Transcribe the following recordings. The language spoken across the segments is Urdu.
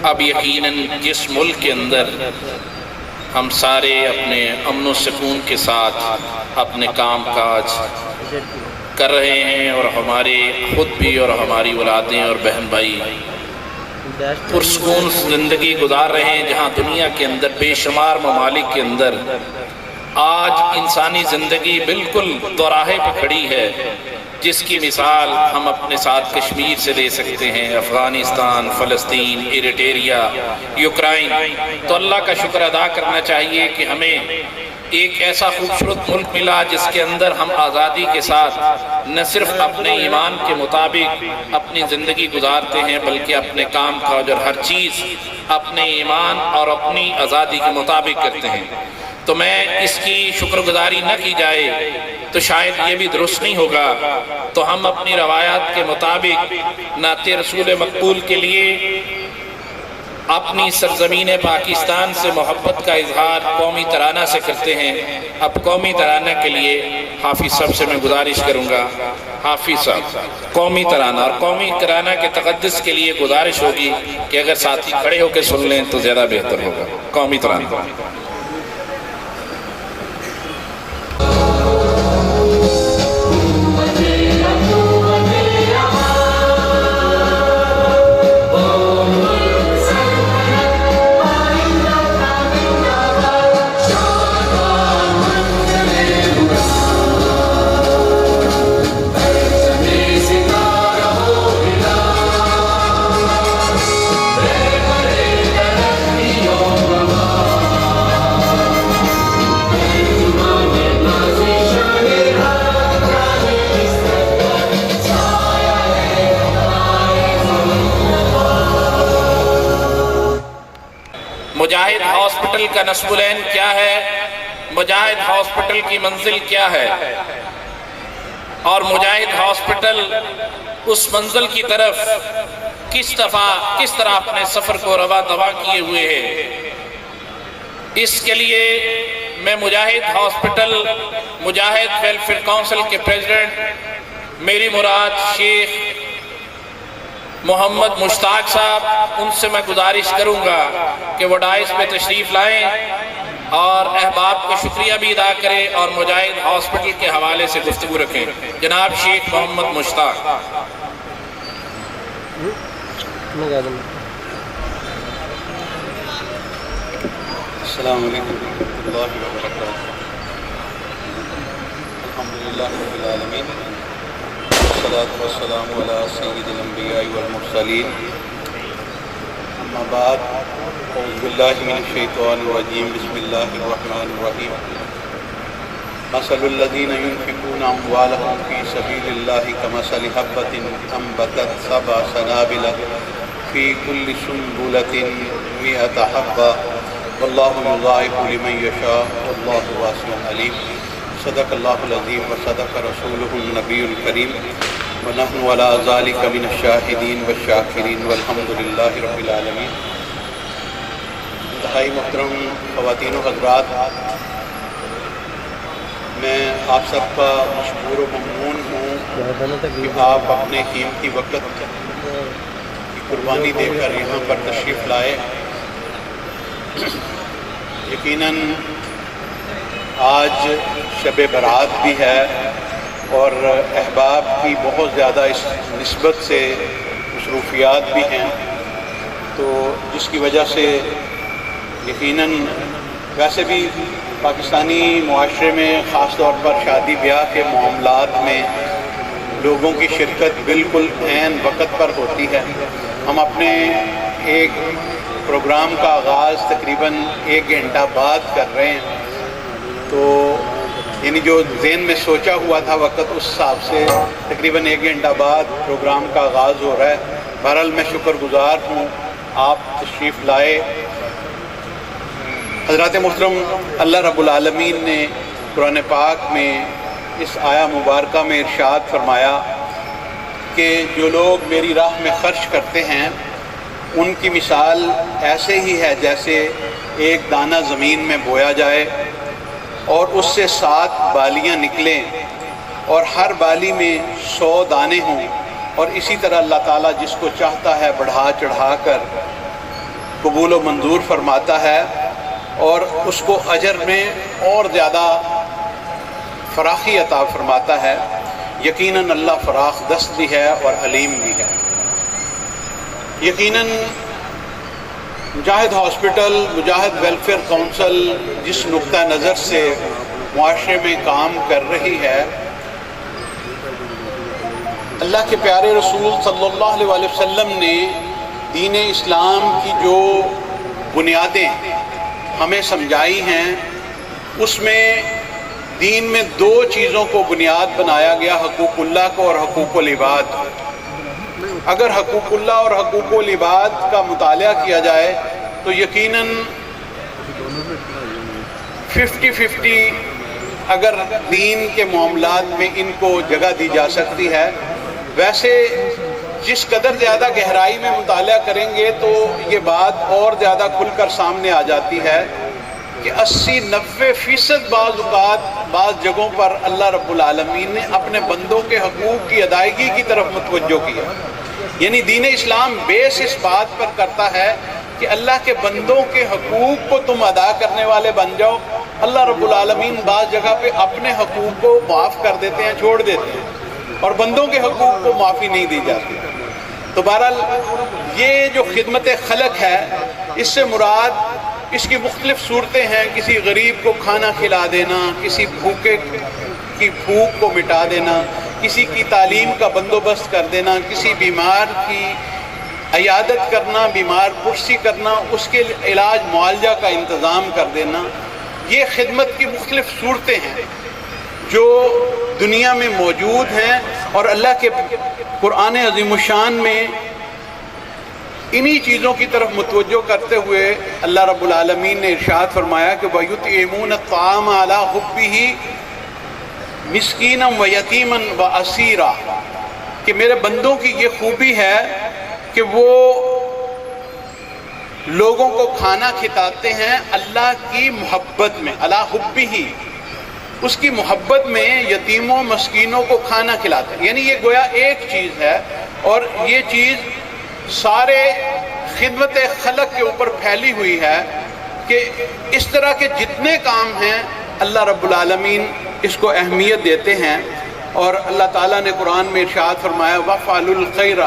اب یقیناً جس ملک کے اندر ہم سارے اپنے امن و سکون کے ساتھ اپنے کام کاج کر رہے ہیں اور ہمارے خود بھی اور ہماری اولادیں اور بہن بھائی پرسکون زندگی گزار رہے ہیں، جہاں دنیا کے اندر بے شمار ممالک کے اندر آج انسانی زندگی بالکل دوراہے پہ کھڑی ہے، جس کی مثال ہم اپنے ساتھ کشمیر سے لے سکتے ہیں، افغانستان، فلسطین، ایریٹریا، یوکرائن۔ تو اللہ کا شکر ادا کرنا چاہیے کہ ہمیں ایک ایسا خوبصورت ملک ملا جس کے اندر ہم آزادی کے ساتھ نہ صرف اپنے ایمان کے مطابق اپنی زندگی گزارتے ہیں، بلکہ اپنے کام کاج اور ہر چیز اپنے ایمان اور اپنی آزادی کے مطابق کرتے ہیں۔ تو میں اس کی شکر گزاری نہ کی جائے تو شاید یہ بھی درست نہیں ہوگا۔ تو ہم اپنی روایات کے مطابق نعت رسول مقبول کے لیے اپنی سرزمین پاکستان سے محبت کا اظہار قومی ترانہ سے کرتے ہیں۔ اب قومی ترانہ کے لیے حافظ صاحب سے میں گزارش کروں گا، حافظ صاحب قومی ترانہ، اور قومی ترانہ کے تقدس کے لیے گزارش ہوگی کہ اگر ساتھی کھڑے ہو کے سن لیں تو زیادہ بہتر ہوگا۔ قومی ترانہ۔ مجاہد ہاسپٹل کا نصب العین کیا ہے؟ مجاہد ہاسپٹل کی منزل کیا ہے؟ اور مجاہد ہاسپٹل اس منزل کی طرف کس طرح اپنے سفر کو رواں دواں کیے ہوئے ہے؟ اس کے لیے میں مجاہد ہاسپٹل مجاہد ویلفیئر کونسل کے پریزیڈنٹ میری مراد شیخ محمد مشتاق صاحب، ان سے میں گزارش کروں گا کہ وہ ڈائس پہ تشریف لائیں اور احباب کا شکریہ بھی ادا کریں اور مجاہد ہاسپٹل کے حوالے سے گفتگو رکھیں۔ جناب شیخ محمد مشتاق۔ السلام علیکم ورحمۃ اللہ وبرکاتہ۔ الحمدللہ رب العالمین، والصلاة والسلام علی سید الانبیاء والمرسلین، اما بعد، اعوذ باللہ من الشیطان الرجیم، بسم اللہ الرحمن الرحیم۔ مثل الذین ينفقون اموالهم فی سبیل اللہ کمثل حبۃ انبتت سبع سنابل فی کل سنبلۃ مئۃ حبۃ واللہ یضاعف لمن یشاء واللہ واسع علیم۔ صدق اللہ العظیم وصدق رسولہ النبی الکریم ونحن علی ذلک من الشاہدین والشاکرین والحمد للہ رب العالمین۔ انتہائی محترم خواتین و حضرات، میں آپ سب کا مشکور و ممنون ہوں کہ آپ اپنے قیمتی وقت کی قربانی دے کر یہاں پر تشریف لائے۔ یقیناً آج شب برات بھی ہے اور احباب کی بہت زیادہ اس نسبت سے مصروفیات بھی ہیں، تو جس کی وجہ سے یقیناً ویسے بھی پاکستانی معاشرے میں خاص طور پر شادی بیاہ کے معاملات میں لوگوں کی شرکت بالکل عین وقت پر ہوتی ہے۔ ہم اپنے ایک پروگرام کا آغاز تقریباً 1 گھنٹہ بعد کر رہے ہیں، تو یعنی جو ذہن میں سوچا ہوا تھا وقت اس حساب سے تقریباً 1 گھنٹہ بعد پروگرام کا آغاز ہو رہا ہے۔ بہرحال میں شکر گزار ہوں آپ تشریف لائے۔ حضرات محترم، اللہ رب العالمین نے قرآن پاک میں اس آیہ مبارکہ میں ارشاد فرمایا کہ جو لوگ میری راہ میں خرچ کرتے ہیں ان کی مثال ایسے ہی ہے جیسے ایک دانہ زمین میں بویا جائے اور اس سے 7 بالیاں نکلیں اور ہر بالی میں 100 دانے ہوں، اور اسی طرح اللہ تعالیٰ جس کو چاہتا ہے بڑھا چڑھا کر قبول و منظور فرماتا ہے اور اس کو اجر میں اور زیادہ فراخی عطا فرماتا ہے۔ یقیناً اللہ فراخ دست بھی ہے اور علیم بھی ہے۔ یقیناً مجاہد ہاسپٹل، مجاہد ویلفیئر کونسل جس نقطہ نظر سے معاشرے میں کام کر رہی ہے، اللہ کے پیارے رسول صلی اللہ علیہ وآلہ وسلم نے دین اسلام کی جو بنیادیں ہمیں سمجھائی ہیں، اس میں دین میں دو چیزوں کو بنیاد بنایا گیا، حقوق اللہ کو اور حقوق العباد۔ اگر حقوق اللہ اور حقوق العباد کا مطالعہ کیا جائے تو یقیناً 50-50 اگر دین کے معاملات میں ان کو جگہ دی جا سکتی ہے۔ ویسے جس قدر زیادہ گہرائی میں مطالعہ کریں گے تو یہ بات اور زیادہ کھل کر سامنے آ جاتی ہے کہ 80-90% بعض اوقات بعض جگہوں پر اللہ رب العالمین نے اپنے بندوں کے حقوق کی ادائیگی کی طرف متوجہ کیا۔ یعنی دین اسلام بیس اس بات پر کرتا ہے کہ اللہ کے بندوں کے حقوق کو تم ادا کرنے والے بن جاؤ۔ اللہ رب العالمین بعض جگہ پہ اپنے حقوق کو معاف کر دیتے ہیں، چھوڑ دیتے ہیں، اور بندوں کے حقوق کو معافی نہیں دی جاتی۔ تو بہرحال یہ جو خدمت خلق ہے، اس سے مراد اس کی مختلف صورتیں ہیں۔ کسی غریب کو کھانا کھلا دینا، کسی بھوکے کی بھوک کو مٹا دینا، کسی کی تعلیم کا بندوبست کر دینا، کسی بیمار کی عیادت کرنا، بیمار پرسی کرنا، اس کے علاج معالجہ کا انتظام کر دینا۔ یہ خدمت کی مختلف صورتیں ہیں جو دنیا میں موجود ہیں، اور اللہ کے قرآن عظیم الشان میں انہی چیزوں کی طرف متوجہ کرتے ہوئے اللہ رب العالمین نے ارشاد فرمایا کہ وَيُطْعِمُونَ الطَّعَامَ عَلَىٰ حُبِّهِ مِسْكِينًا وَيَتِيمًا وَأَسِيرًا، کہ میرے بندوں کی یہ خوبی ہے کہ وہ لوگوں کو کھانا کھلاتے ہیں اللہ کی محبت میں، عَلَىٰ حُبِّهِ، اس کی محبت میں یتیموں مسکینوں کو کھانا کھلاتے ہیں۔ یعنی یہ گویا ایک چیز ہے، اور یہ چیز سارے خدمت خلق کے اوپر پھیلی ہوئی ہے کہ اس طرح کے جتنے کام ہیں اللہ رب العالمین اس کو اہمیت دیتے ہیں۔ اور اللہ تعالیٰ نے قرآن میں ارشاد فرمایا وَفْعَلُوا الْخَيْرَ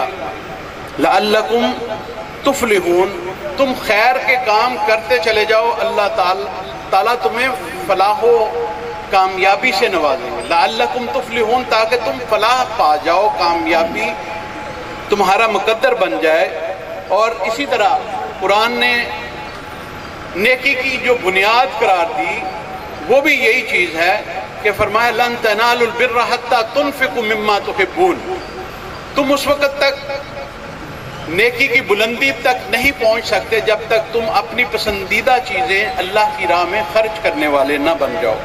لَعَلَّكُمْ تُفْلِحُونَ، تم خیر کے کام کرتے چلے جاؤ، اللہ تعالیٰ تمہیں فلاح و کامیابی سے نوازیں گے۔ لعلکم تفلحون، تاکہ تم فلاح پا جاؤ، کامیابی تمہارا مقدر بن جائے۔ اور اسی طرح قرآن نے نیکی کی جو بنیاد قرار دی وہ بھی یہی چیز ہے کہ فرمایا لن تنالوا البر حتى تنفقوا مما تحبون، تم اس وقت تک نیکی کی بلندی تک نہیں پہنچ سکتے جب تک تم اپنی پسندیدہ چیزیں اللہ کی راہ میں خرچ کرنے والے نہ بن جاؤ۔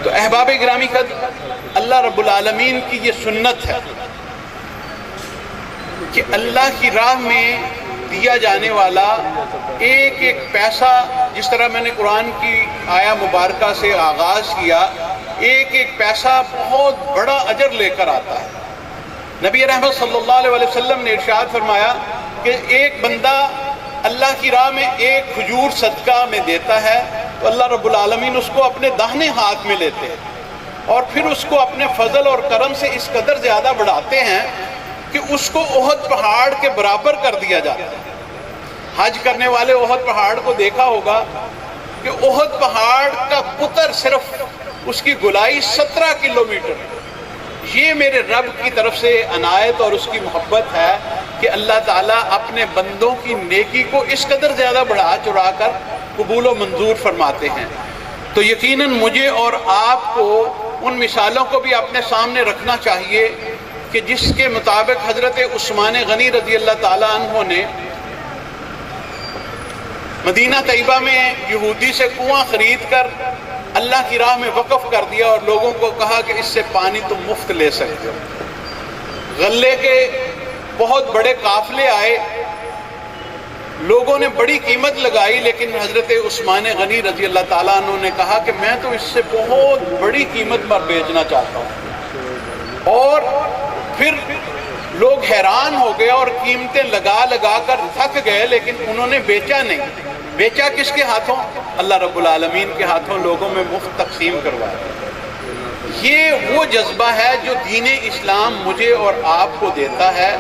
تو احباب گرامی قدر، اللہ رب العالمین کی یہ سنت ہے کہ اللہ کی راہ میں دیا جانے والا ایک ایک پیسہ، جس طرح میں نے قرآن کی آیا مبارکہ سے آغاز کیا، ایک ایک پیسہ بہت بڑا اجر لے کر آتا ہے۔ نبی رحمت صلی اللہ علیہ وسلم نے ارشاد فرمایا کہ ایک بندہ اللہ کی راہ میں ایک کھجور صدقہ میں دیتا ہے تو اللہ رب العالمین اس کو اپنے داہنے ہاتھ میں لیتے ہیں، اور پھر اس کو اپنے فضل اور کرم سے اس قدر زیادہ بڑھاتے ہیں کہ اس کو احد پہاڑ کے برابر کر دیا جاتا ہے۔ حج کرنے والے احد پہاڑ کو دیکھا ہوگا کہ احد پہاڑ کا قطر صرف اس کی گولائی 17 کلومیٹر۔ یہ میرے رب کی طرف سے عنایت اور اس کی محبت ہے کہ اللہ تعالیٰ اپنے بندوں کی نیکی کو اس قدر زیادہ بڑھا چڑھا کر قبول و منظور فرماتے ہیں۔ تو یقیناً مجھے اور آپ کو ان مثالوں کو بھی اپنے سامنے رکھنا چاہیے کہ جس کے مطابق حضرت عثمان غنی رضی اللہ تعالیٰ عنہ نے مدینہ طیبہ میں یہودی سے کنواں خرید کر اللہ کی راہ میں وقف کر دیا اور لوگوں کو کہا کہ اس سے پانی تم مفت لے سکتے ہو۔ غلے کے بہت بڑے قافلے آئے، لوگوں نے بڑی قیمت لگائی، لیکن حضرت عثمان غنی رضی اللہ تعالیٰ عنہ نے کہا کہ میں تو اس سے بہت بڑی قیمت پر بیچنا چاہتا ہوں۔ اور پھر لوگ حیران ہو گئے اور قیمتیں لگا لگا کر تھک گئے، لیکن انہوں نے بیچا نہیں۔ بیچا کس کے ہاتھوں؟ اللہ رب العالمین کے ہاتھوں، لوگوں میں مفت تقسیم کروایا۔ یہ وہ جذبہ ہے جو دین اسلام مجھے اور آپ کو دیتا ہے۔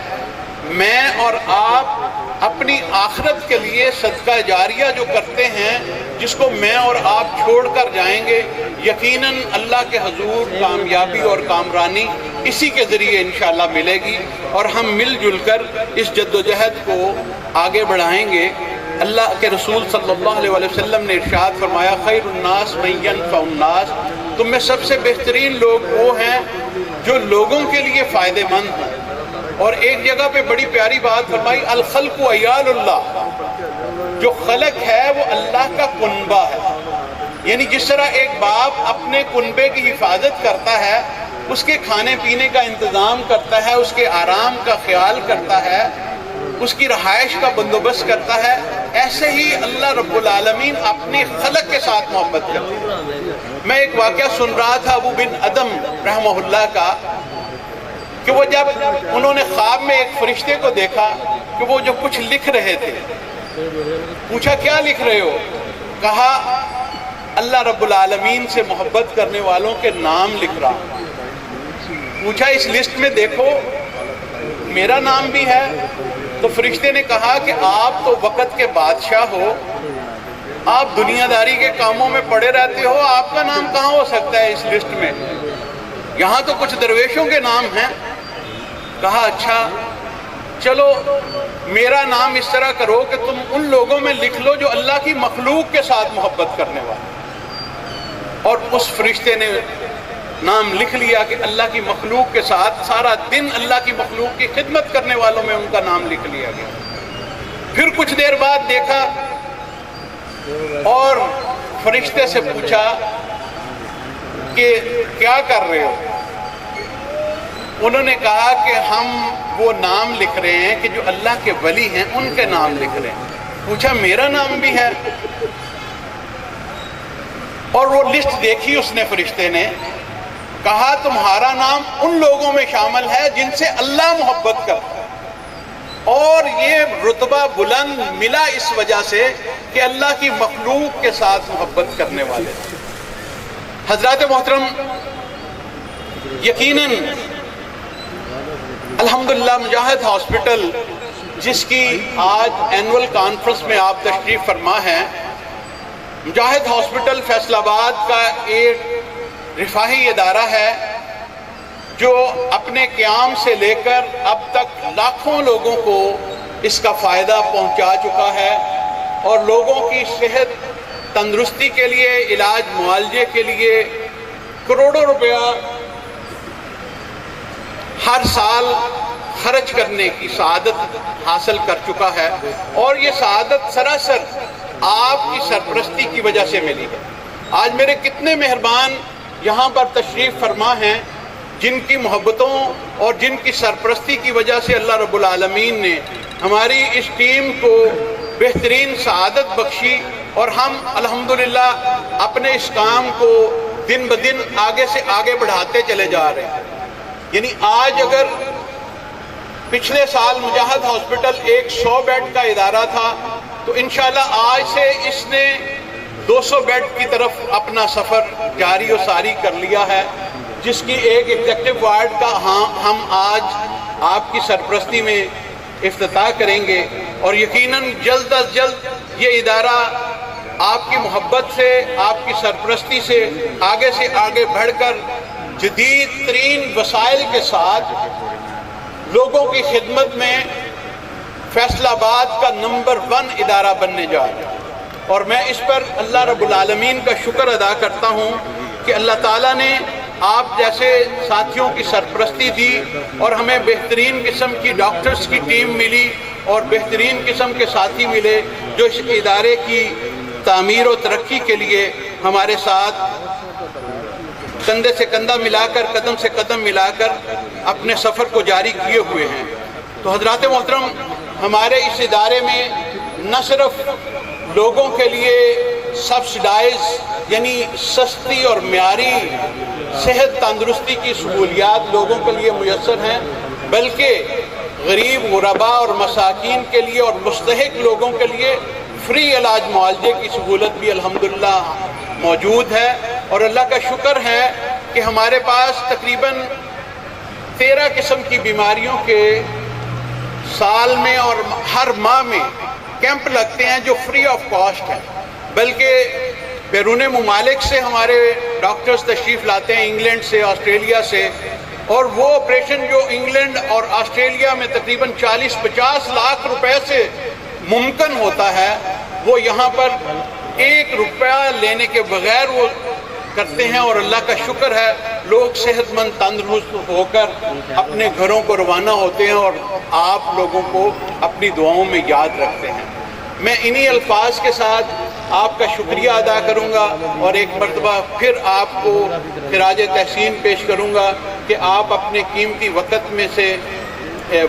میں اور آپ اپنی آخرت کے لیے صدقہ جاریہ جو کرتے ہیں، جس کو میں اور آپ چھوڑ کر جائیں گے، یقیناً اللہ کے حضور کامیابی اور کامرانی اسی کے ذریعے انشاءاللہ ملے گی، اور ہم مل جل کر اس جد و جہد کو آگے بڑھائیں گے۔ اللہ کے رسول صلی اللہ علیہ وسلم نے ارشاد فرمایا، خیر الناس من ینفع الناس، تم میں سب سے بہترین لوگ وہ ہیں جو لوگوں کے لیے فائدہ مند ہیں۔ اور ایک جگہ پہ بڑی پیاری بات فرمائی، الخلق عیال اللہ، جو خلق ہے وہ اللہ کا کنبہ ہے۔ یعنی جس طرح ایک باپ اپنے کنبے کی حفاظت کرتا ہے، اس کے کھانے پینے کا انتظام کرتا ہے، اس کے آرام کا خیال کرتا ہے، اس کی رہائش کا بندوبست کرتا ہے، ایسے ہی اللہ رب العالمین اپنی خلق کے ساتھ محبت کرتا ہے۔ میں ایک واقعہ سن رہا تھا ابو بن ادم رحمہ اللہ کا، کہ وہ جب انہوں نے خواب میں ایک فرشتے کو دیکھا کہ وہ جو کچھ لکھ رہے تھے، پوچھا کیا لکھ رہے ہو؟ کہا اللہ رب العالمین سے محبت کرنے والوں کے نام لکھ رہا ہوں۔ پوچھا اس لسٹ میں دیکھو میرا نام بھی ہے؟ تو فرشتے نے کہا کہ آپ تو وقت کے بادشاہ ہو، آپ دنیا داری کے کاموں میں پڑے رہتے ہو، آپ کا نام کہاں ہو سکتا ہے اس لسٹ میں؟ یہاں تو کچھ درویشوں کے نام ہیں۔ کہا اچھا چلو میرا نام اس طرح کرو کہ تم ان لوگوں میں لکھ لو جو اللہ کی مخلوق کے ساتھ محبت کرنے والے۔ اور اس فرشتے نے نام لکھ لیا کہ اللہ کی مخلوق کے ساتھ، سارا دن اللہ کی مخلوق کی خدمت کرنے والوں میں ان کا نام لکھ لیا گیا۔ پھر کچھ دیر بعد دیکھا اور فرشتے سے پوچھا کہ کیا کر رہے ہو؟ انہوں نے کہا کہ ہم وہ نام لکھ رہے ہیں کہ جو اللہ کے ولی ہیں ان کے نام لکھ رہے ہیں۔ پوچھا میرا نام بھی ہے؟ اور وہ لسٹ دیکھی اس نے، فرشتے نے کہا تمہارا نام ان لوگوں میں شامل ہے جن سے اللہ محبت کرتا ہے، اور یہ رتبہ بلند ملا اس وجہ سے کہ اللہ کی مخلوق کے ساتھ محبت کرنے والے۔ حضرات محترم، یقیناً الحمدللہ مجاہد ہاسپٹل، جس کی آج اینول کانفرنس میں آپ تشریف فرما ہیں، مجاہد ہاسپٹل فیصل آباد کا ایک رفاہی ادارہ ہے جو اپنے قیام سے لے کر اب تک لاکھوں لوگوں کو اس کا فائدہ پہنچا چکا ہے، اور لوگوں کی صحت تندرستی کے لیے، علاج معالجے کے لیے کروڑوں روپیہ ہر سال خرچ کرنے کی سعادت حاصل کر چکا ہے، اور یہ سعادت سراسر آپ کی سرپرستی کی وجہ سے ملی ہے۔ آج میرے کتنے مہربان یہاں پر تشریف فرما ہیں، جن کی محبتوں اور جن کی سرپرستی کی وجہ سے اللہ رب العالمین نے ہماری اس ٹیم کو بہترین سعادت بخشی، اور ہم الحمدللہ اپنے اس کام کو دن بدن آگے سے آگے بڑھاتے چلے جا رہے ہیں۔ یعنی آج اگر پچھلے سال مجاہد ہاسپٹل ایک 100 بیڈ کا ادارہ تھا، تو انشاءاللہ آج سے اس نے 200 بیڈ کی طرف اپنا سفر جاری و ساری کر لیا ہے، جس کی ایک ایگزیکٹو وارڈ کا ہم آج آپ کی سرپرستی میں افتتاح کریں گے، اور یقیناً جلد از جلد یہ ادارہ آپ کی محبت سے، آپ کی سرپرستی سے آگے بڑھ کر جدید ترین وسائل کے ساتھ لوگوں کی خدمت میں فیصل آباد کا نمبر 1 ادارہ بننے جا رہا ہے۔ اور میں اس پر اللہ رب العالمین کا شکر ادا کرتا ہوں کہ اللہ تعالیٰ نے آپ جیسے ساتھیوں کی سرپرستی دی، اور ہمیں بہترین قسم کی ڈاکٹرز کی ٹیم ملی، اور بہترین قسم کے ساتھی ملے جو اس ادارے کی تعمیر و ترقی کے لیے ہمارے ساتھ کندھے سے کندھا ملا کر، قدم سے قدم ملا کر اپنے سفر کو جاری کیے ہوئے ہیں۔ تو حضرات محترم، ہمارے اس ادارے میں نہ صرف لوگوں کے لیے سبسڈائز یعنی سستی اور معیاری صحت تندرستی کی سہولیات لوگوں کے لیے میسر ہیں، بلکہ غریب غربا اور مساکین کے لیے اور مستحق لوگوں کے لیے فری علاج معالجے کی سہولت بھی الحمدللہ موجود ہے، اور اللہ کا شکر ہے کہ ہمارے پاس تقریباً 13 قسم کی بیماریوں کے سال میں اور ہر ماہ میں کیمپ لگتے ہیں جو فری آف کاسٹ ہیں، بلکہ بیرون ممالک سے ہمارے ڈاکٹرز تشریف لاتے ہیں، انگلینڈ سے، آسٹریلیا سے، اور وہ آپریشن جو انگلینڈ اور آسٹریلیا میں تقریباً 40-50 لاکھ روپے سے ممکن ہوتا ہے، وہ یہاں پر 1 روپیہ لینے کے بغیر وہ کرتے ہیں، اور اللہ کا شکر ہے لوگ صحت مند تندرست ہو کر اپنے گھروں کو روانہ ہوتے ہیں اور آپ لوگوں کو اپنی دعاؤں میں یاد رکھتے ہیں۔ میں انہی الفاظ کے ساتھ آپ کا شکریہ ادا کروں گا اور ایک مرتبہ پھر آپ کو خراج تحسین پیش کروں گا کہ آپ اپنے قیمتی وقت میں سے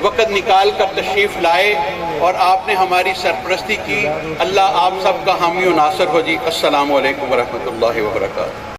وقت نکال کر تشریف لائے اور آپ نے ہماری سرپرستی کی۔ اللہ آپ سب کا حامی و ناصر ہو جی۔ السلام علیکم ورحمۃ اللہ وبرکاتہ۔